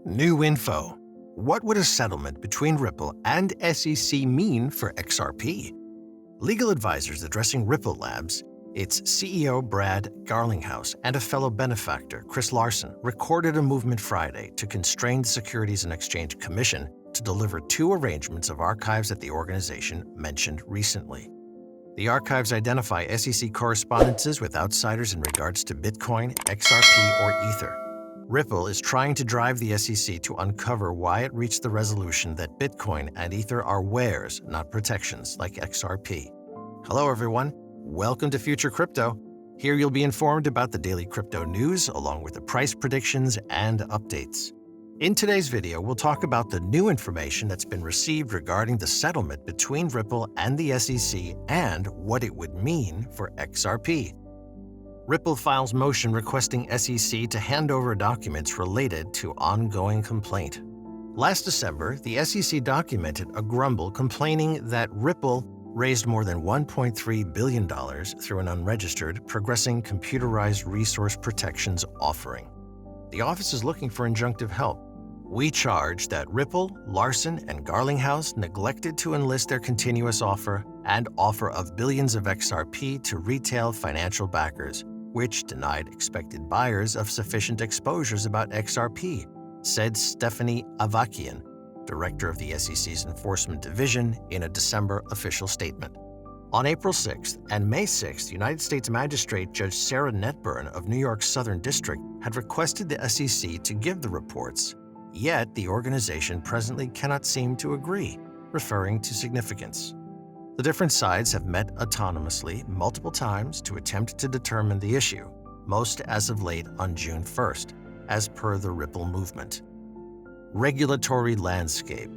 New info. What would a settlement between Ripple and SEC mean for XRP? Legal advisors addressing Ripple Labs, its CEO Brad Garlinghouse and a fellow benefactor, Larsen, recorded a movement Friday to constrain the Securities and Exchange Commission to deliver two arrangements of archives that the organization mentioned recently. The archives identify SEC correspondences with outsiders in regards to Bitcoin, XRP, or Ether. Ripple is trying to drive the SEC to uncover why it reached the resolution that Bitcoin and Ether are wares, not protections, like XRP. Hello, everyone. Welcome to Future Crypto. Here you'll be informed about the daily crypto news, along with the price predictions and updates. In today's video, we'll talk about the new information that's been received regarding the settlement between Ripple and the SEC and what it would mean for XRP. Ripple files motion requesting SEC to hand over documents related to ongoing complaint. Last December, the SEC documented a grumble complaining that Ripple raised more than $1.3 billion through an unregistered, progressing computerized resource protections offering. The office is looking for injunctive help. We charge that Ripple, Larsen, and Garlinghouse neglected to enlist their continuous offer and offer of billions of XRP to retail financial backers, which denied expected buyers of sufficient exposures about XRP, said Stephanie Avakian, director of the SEC's Enforcement Division, in a December official statement. On April 6th and May 6th, United States Magistrate Judge Sarah Netburn of New York's Southern District had requested the SEC to give the reports, yet the organization presently cannot seem to agree, referring to significance. The different sides have met autonomously multiple times to attempt to determine the issue, most as of late on June 1st, as per the Ripple movement. Regulatory landscape.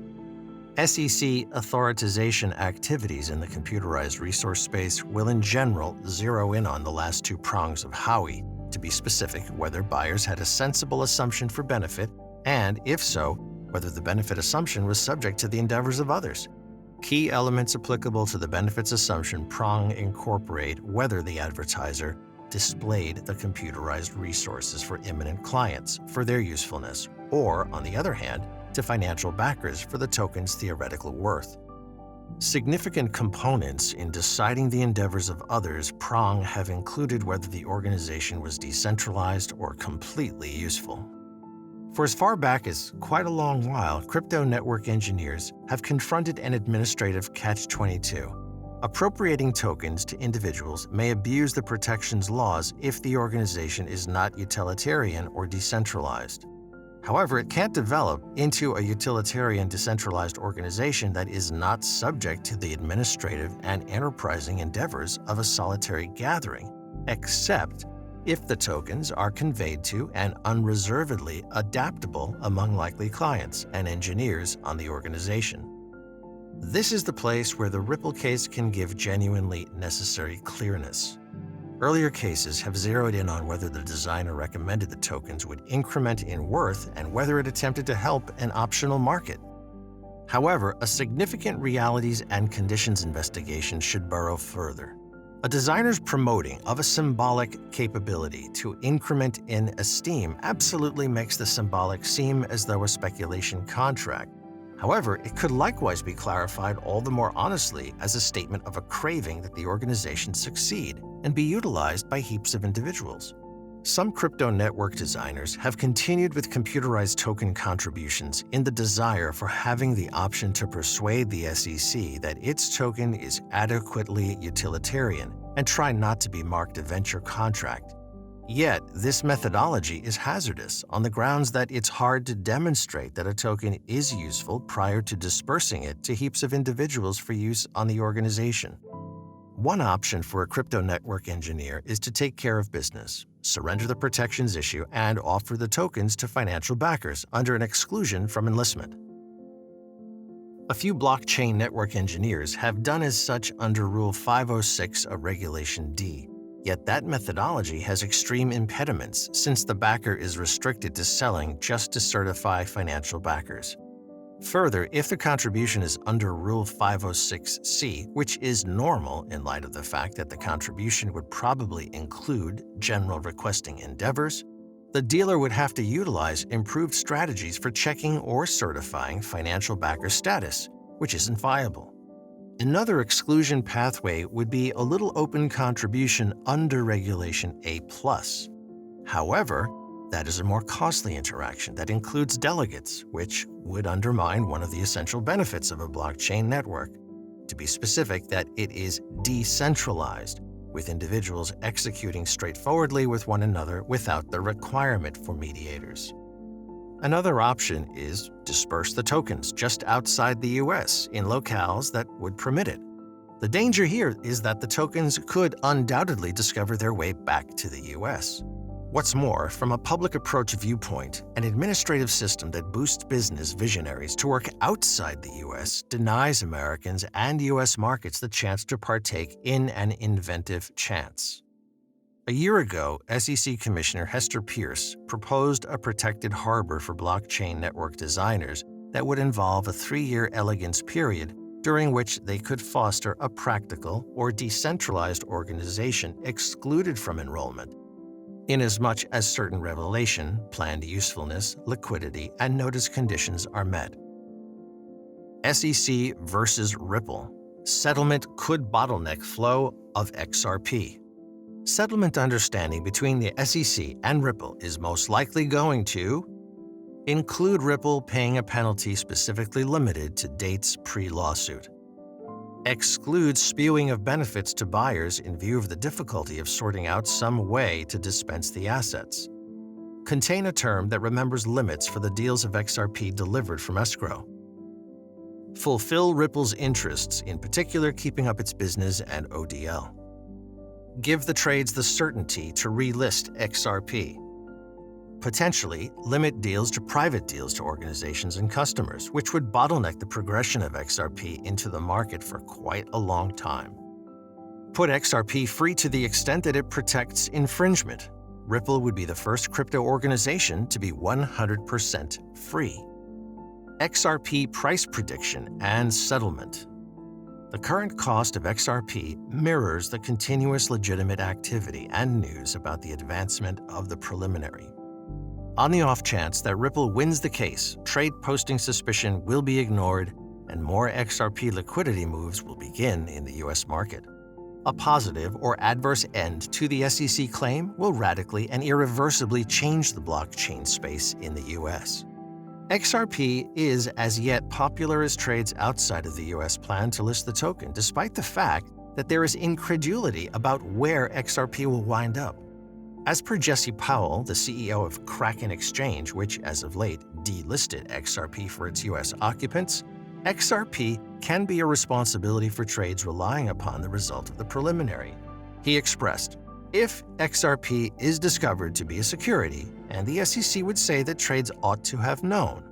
SEC authorization activities in the computerized resource space will in general zero in on the last two prongs of Howey, to be specific, whether buyers had a sensible assumption for benefit, and if so, whether the benefit assumption was subject to the endeavors of others. Key elements applicable to the benefits assumption prong incorporate whether the advertiser displayed the computerized resources for imminent clients for their usefulness, or, on the other hand, to financial backers for the token's theoretical worth. Significant components in deciding the endeavors of others prong have included whether the organization was decentralized or completely useful. For as far back as quite a long while, crypto network engineers have confronted an administrative catch-22. Appropriating tokens to individuals may abuse the protections laws if the organization is not utilitarian or decentralized. However, it can't develop into a utilitarian decentralized organization that is not subject to the administrative and enterprising endeavors of a solitary gathering, except if the tokens are conveyed to and unreservedly adaptable among likely clients and engineers on the organization. This is the place where the Ripple case can give genuinely necessary clearness. Earlier cases have zeroed in on whether the designer recommended the tokens would increment in worth and whether it attempted to help an optional market. However, a significant realities and conditions investigation should burrow further. A designer's promoting of a symbolic capability to increment in esteem absolutely makes the symbolic seem as though a speculation contract. However, it could likewise be clarified all the more honestly as a statement of a craving that the organization succeed and be utilized by heaps of individuals. Some crypto network designers have continued with computerized token contributions in the desire for having the option to persuade the SEC that its token is adequately utilitarian and try not to be marked a venture contract. Yet, this methodology is hazardous on the grounds that it's hard to demonstrate that a token is useful prior to dispersing it to heaps of individuals for use on the organization. One option for a crypto network engineer is to take care of business, surrender the protections issue, and offer the tokens to financial backers under an exclusion from enlistment. A few blockchain network engineers have done as such under Rule 506 of Regulation D, yet that methodology has extreme impediments since the backer is restricted to selling just to certify financial backers. Further, if the contribution is under Rule 506C, which is normal in light of the fact that the contribution would probably include general requesting endeavors, The dealer would have to utilize improved strategies for checking or certifying financial backer status, which isn't viable. Another exclusion pathway would be a little open contribution under Regulation A+. However, that is a more costly interaction that includes delegates, which would undermine one of the essential benefits of a blockchain network. To be specific, that it is decentralized, with individuals executing straightforwardly with one another without the requirement for mediators. Another option is disperse the tokens just outside the US in locales that would permit it. The danger here is that the tokens could undoubtedly discover their way back to the US. What's more, from a public approach viewpoint, an administrative system that boosts business visionaries to work outside the US denies Americans and US markets the chance to partake in an inventive chance. A year ago, SEC Commissioner Hester Pierce proposed a protected harbor for blockchain network designers that would involve a 3-year elegance period during which they could foster a practical or decentralized organization excluded from enrollment, inasmuch as certain revelation, planned usefulness, liquidity, and notice conditions are met. SEC versus Ripple. Settlement could bottleneck flow of XRP. Settlement understanding between the SEC and Ripple is most likely going to include Ripple paying a penalty specifically limited to dates pre-lawsuit, exclude spewing of benefits to buyers in view of the difficulty of sorting out some way to dispense the assets, contain a term that remembers limits for the deals of XRP delivered from escrow, fulfill Ripple's interests, in particular keeping up its business and ODL, give the trades the certainty to relist XRP, potentially limit deals to private deals to organizations and customers, which would bottleneck the progression of XRP into the market for quite a long time. Put XRP free to the extent that it protects infringement. Ripple would be the first crypto organization to be 100% free. XRP price prediction and settlement. The current cost of XRP mirrors the continuous legitimate activity and news about the advancement of the preliminary. On the off chance that Ripple wins the case, trade posting suspicion will be ignored and more XRP liquidity moves will begin in the US market. A positive or adverse end to the SEC claim will radically and irreversibly change the blockchain space in the US. XRP is as yet popular as trades outside of the US plan to list the token, despite the fact that there is incredulity about where XRP will wind up. As per Jesse Powell, the CEO of Kraken Exchange, which as of late delisted XRP for its US occupants, XRP can be a responsibility for trades relying upon the result of the preliminary. He expressed, if XRP is discovered to be a security, and the SEC would say that trades ought to have known.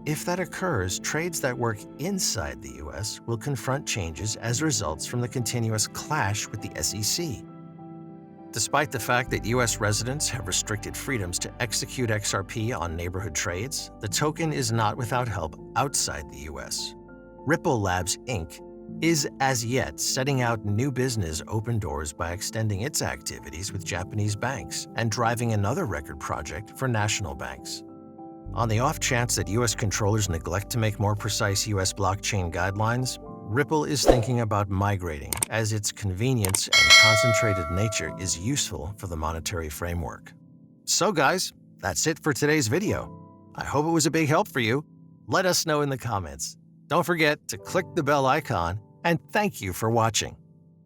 If that occurs, trades that work inside the US will confront changes as results from the continuous clash with the SEC. Despite the fact that US residents have restricted freedoms to execute XRP on neighborhood trades, the token is not without help outside the US. Ripple Labs, Inc. is as yet setting out new business open doors by extending its activities with Japanese banks and driving another record project for national banks. On the off chance that US controllers neglect to make more precise US blockchain guidelines, Ripple is thinking about migrating, as its convenience and concentrated nature is useful for the monetary framework. So guys, that's it for today's video. I hope it was a big help for you. Let us know in the comments. Don't forget to click the bell icon, and thank you for watching.